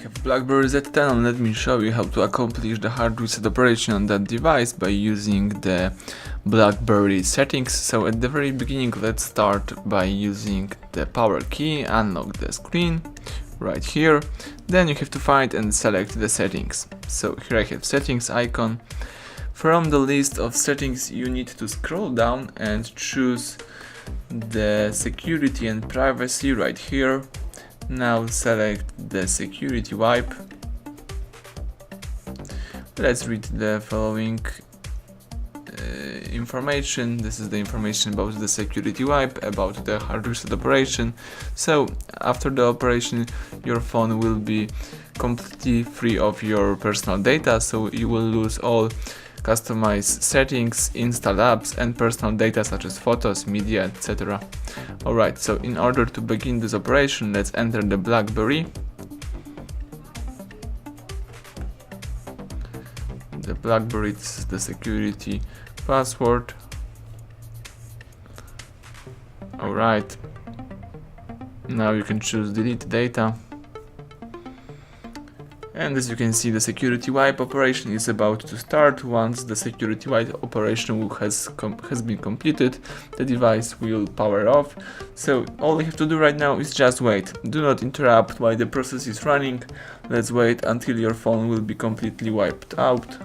have BLACKBERRY Z10 and let me show you how to accomplish the hard reset operation on that device by using the BLACKBERRY settings. So at the very beginning, let's start by using the power key, unlock the screen right here. Then you have to find and select the settings. So here I have settings icon. From the list of settings you need to scroll down and choose the security and privacy right here. Now select the security wipe. Let's read the following information. This is the information about the security wipe, about the hard reset operation. So after the operation, your phone will be completely free of your personal data, so you will lose all customized settings, installed apps and personal data such as photos, media, etc. Alright, so in order to begin this operation, let's enter the BLACKBERRY. The BLACKBERRY, this is the security password. Alright, now you can choose delete data. And as you can see, the security wipe operation is about to start. Once the security wipe operation has been completed, the device will power off. So all we have to do right now is just wait. Do not interrupt while the process is running. Let's wait until your phone will be completely wiped out.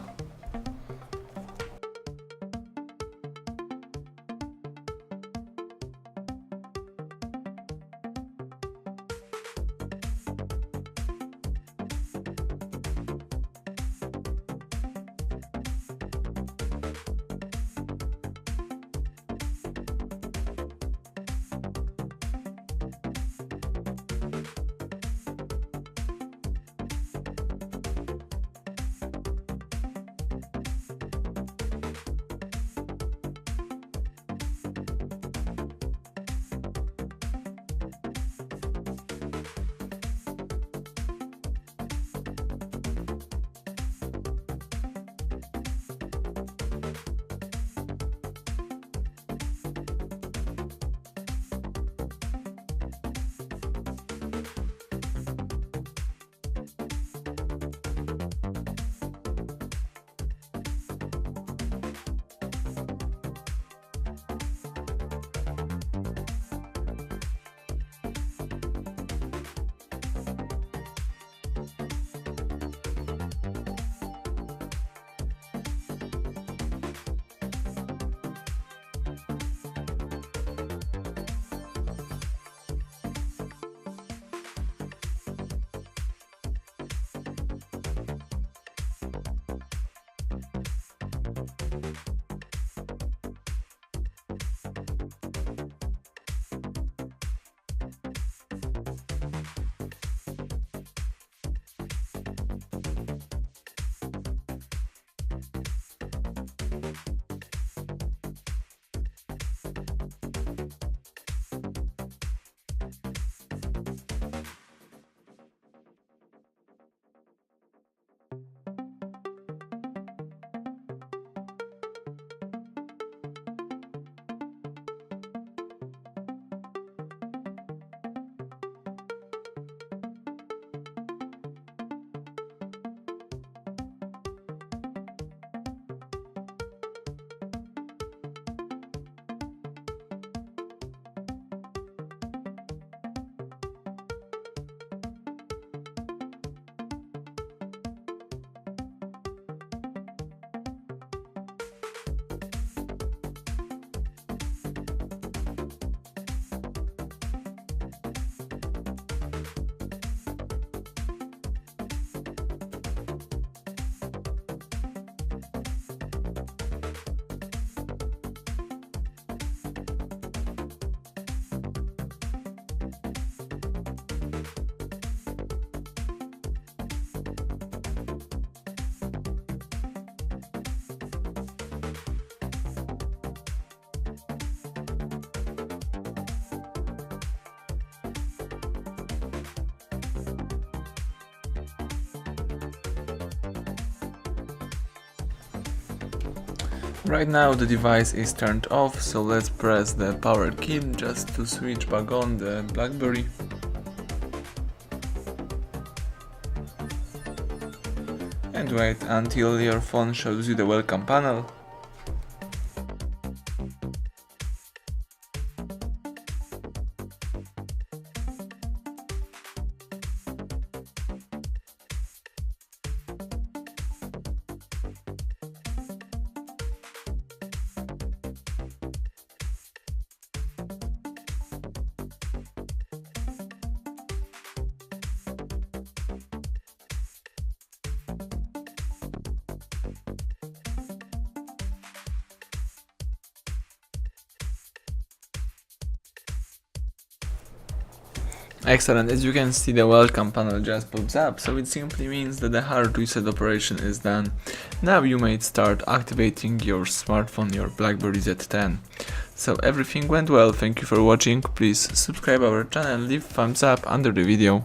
Right now the device is turned off, so let's press the power key just to switch back on the BLACKBERRY. and wait until your phone shows you the welcome panel. Excellent, as you can see the welcome panel just pops up, so it simply means that the hard reset operation is done. Now you may start activating your smartphone, your BLACKBERRY Z10. So everything went well, thank you for watching, please subscribe our channel and leave thumbs up under the video.